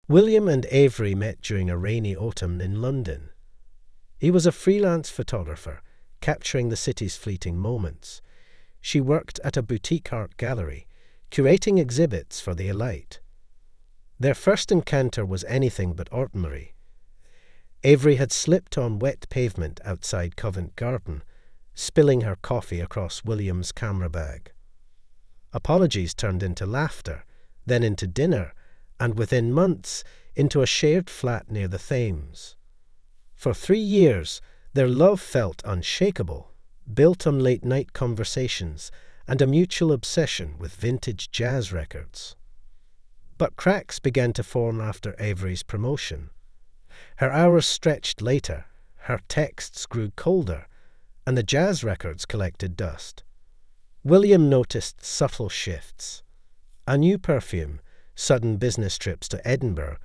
William and Avery met during a rainy autumn in London. He was a freelance photographer, capturing the city's fleeting moments. She worked at a boutique art gallery, curating exhibits for the elite. Their first encounter was anything but ordinary. Avery had slipped on wet pavement outside Covent Garden, spilling her coffee across William's camera bag. Apologies turned into laughter, then into dinner, and within months into a shared flat near the Thames. For 3 years, their love felt unshakable, built on late-night conversations and a mutual obsession with vintage jazz records. But cracks began to form after Avery's promotion. Her hours stretched later, her texts grew colder, and the jazz records collected dust. William noticed subtle shifts. A new perfume, sudden business trips to Edinburgh,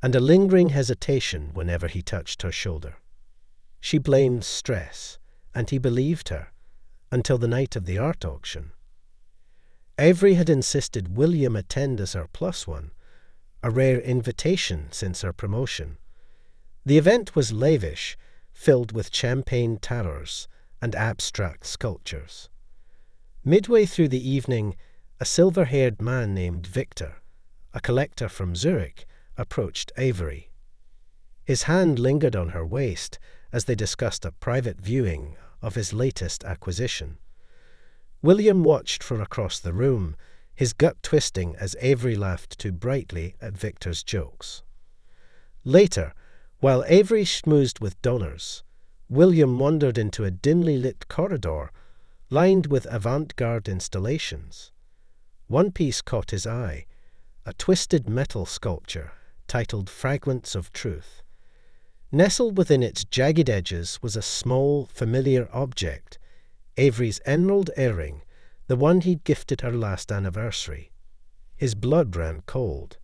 and a lingering hesitation whenever he touched her shoulder. She blamed stress, and he believed her, until the night of the art auction. Avery had insisted William attend as her plus one, a rare invitation since her promotion. The event was lavish, filled with champagne towers and abstract sculptures. Midway through the evening, a silver-haired man named Victor, a collector from Zurich, approached Avery. His hand lingered on her waist as they discussed a private viewing of his latest acquisition. William watched from across the room, his gut twisting as Avery laughed too brightly at Victor's jokes. Later, while Avery schmoozed with donors, William wandered into a dimly lit corridor lined with avant-garde installations. One piece caught his eye, a twisted metal sculpture titled Fragments of Truth. Nestled within its jagged edges was a small, familiar object, Avery's emerald earring, the one he'd gifted her last anniversary. His blood ran cold.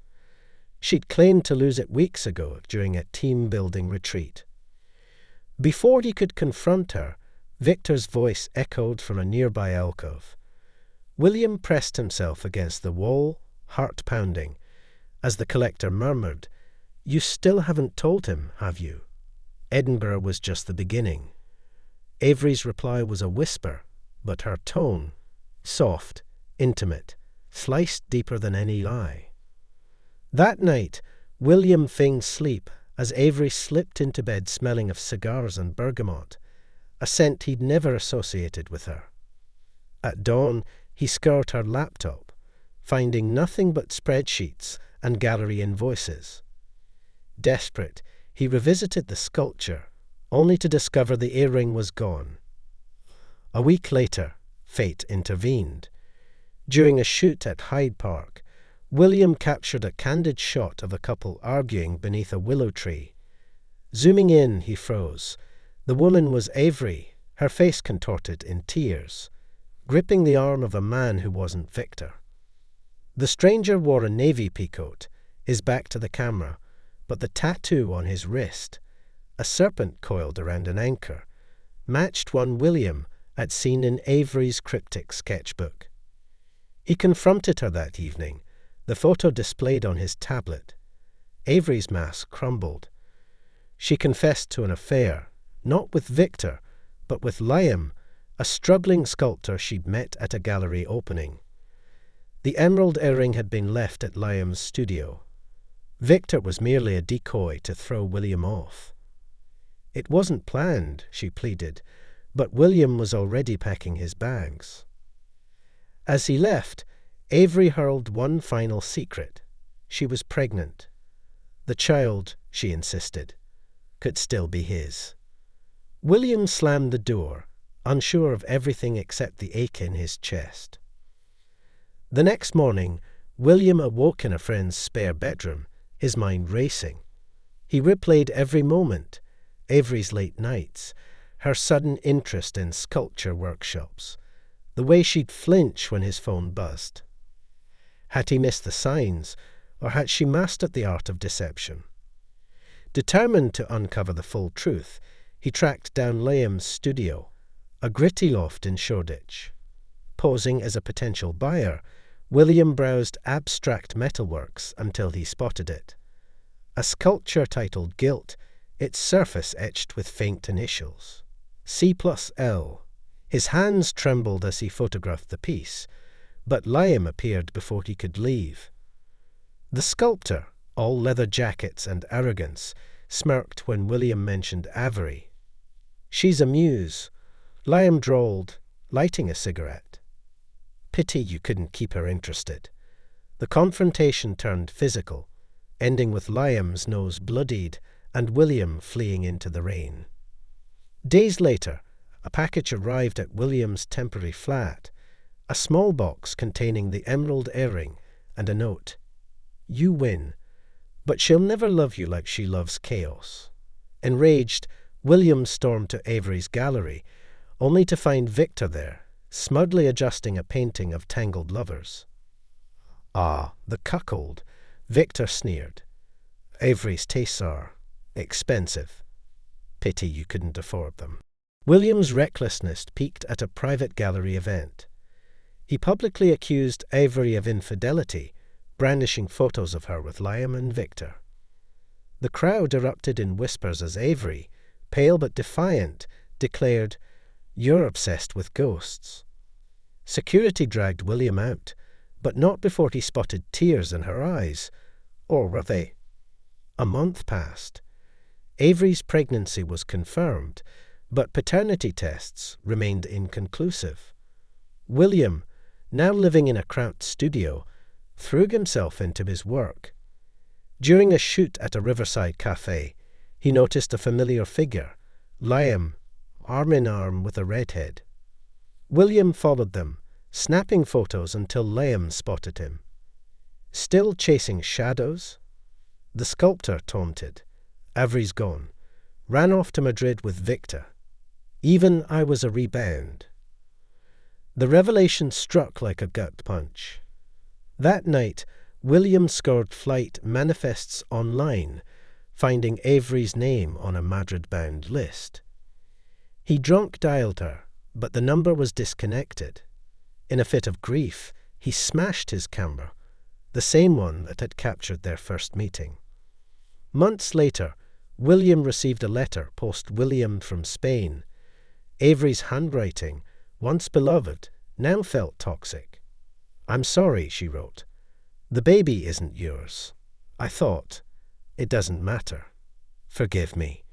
She'd claimed to lose it weeks ago during a team-building retreat. Before he could confront her, Victor's voice echoed from a nearby alcove. William pressed himself against the wall, heart pounding, as the collector murmured, "You still haven't told him, have you? Edinburgh was just the beginning." Avery's reply was a whisper, but her tone, soft, intimate, sliced deeper than any lie. That night, William feigned sleep as Avery slipped into bed smelling of cigars and bergamot, a scent he'd never associated with her. At dawn, he scoured her laptop, finding nothing but spreadsheets and gallery invoices. Desperate, he revisited the sculpture, only to discover the earring was gone. A week later, fate intervened. During a shoot at Hyde Park, William captured a candid shot of a couple arguing beneath a willow tree. Zooming in, he froze. The woman was Avery, her face contorted in tears, gripping the arm of a man who wasn't Victor. The stranger wore a navy peacoat, his back to the camera, but the tattoo on his wrist, a serpent coiled around an anchor, matched one William had seen in Avery's cryptic sketchbook. He confronted her that evening, the photo displayed on his tablet. Avery's mask crumbled. She confessed to an affair, not with Victor, but with Liam, a struggling sculptor she'd met at a gallery opening. The emerald earring had been left at Liam's studio. Victor was merely a decoy to throw William off. It wasn't planned, she pleaded, but William was already packing his bags. As he left, Avery hurled one final secret. She was pregnant. The child, she insisted, could still be his. William slammed the door, unsure of everything except the ache in his chest. The next morning, William awoke in a friend's spare bedroom, his mind racing. He replayed every moment, Avery's late nights, her sudden interest in sculpture workshops, the way she'd flinch when his phone buzzed. Had he missed the signs, or had she mastered the art of deception? Determined to uncover the full truth, he tracked down Liam's studio, a gritty loft in Shoreditch. Posing as a potential buyer, William browsed abstract metalworks until he spotted it. a sculpture titled Guilt, its surface etched with faint initials. C+L. His hands trembled as he photographed the piece, but Liam appeared before he could leave. The sculptor, all leather jackets and arrogance, smirked when William mentioned Avery. "She's a muse," Liam drawled, lighting a cigarette. "Pity you couldn't keep her interested." The confrontation turned physical, ending with Liam's nose bloodied and William fleeing into the rain. Days later, a package arrived at William's temporary flat, a small box containing the emerald earring and a note. "You win, but she'll never love you like she loves chaos." Enraged, William stormed to Avery's gallery, only to find Victor there, smugly adjusting a painting of tangled lovers. "Ah, the cuckold," Victor sneered. "Avery's tastes are expensive. Pity you couldn't afford them." William's recklessness peaked at a private gallery event. He publicly accused Avery of infidelity, brandishing photos of her with Liam and Victor. The crowd erupted in whispers as Avery, pale but defiant, declared, "You're obsessed with ghosts." Security dragged William out, but not before he spotted tears in her eyes. Or were they? A month passed. Avery's pregnancy was confirmed, but paternity tests remained inconclusive. William, now living in a cramped studio, threw himself into his work. During a shoot at a riverside cafe, he noticed a familiar figure, Liam, arm in arm with a redhead. William followed them, snapping photos until Liam spotted him. "Still chasing shadows?" The sculptor taunted. "Avery's gone. Ran off to Madrid with Victor. Even I was a rebound." The revelation struck like a gut punch. That night, William scored flight manifests online, finding Avery's name on a Madrid-bound list. He drunk dialed her, but the number was disconnected. In a fit of grief, he smashed his camera, the same one that had captured their first meeting. Months later, William received a letter post-William from Spain. Avery's handwriting, once beloved, now felt toxic. "I'm sorry," she wrote. "The baby isn't yours. I thought. It doesn't matter. Forgive me."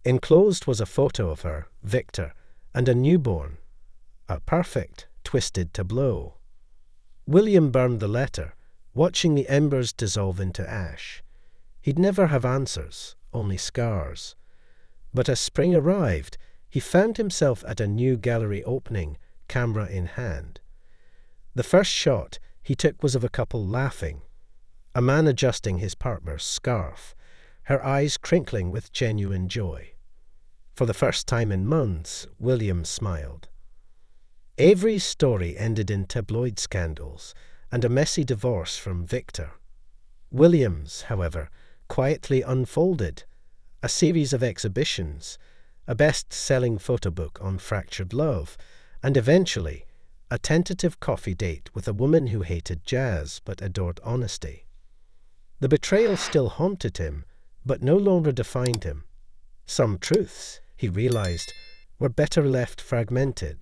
Enclosed was a photo of her, Victor, and a newborn. A perfect, twisted tableau. William burned the letter, watching the embers dissolve into ash. He'd never have answers, only scars. But as spring arrived, he found himself at a new gallery opening, camera in hand. The first shot he took was of a couple laughing, a man adjusting his partner's scarf, her eyes crinkling with genuine joy. For the first time in months, William smiled. Avery's story ended in tabloid scandals and a messy divorce from Victor. William's, however, quietly unfolded, a series of exhibitions, a best-selling photo book on fractured love, and eventually a tentative coffee date with a woman who hated jazz but adored honesty. The betrayal still haunted him, but no longer defined him. Some truths, he realized, were better left fragmented.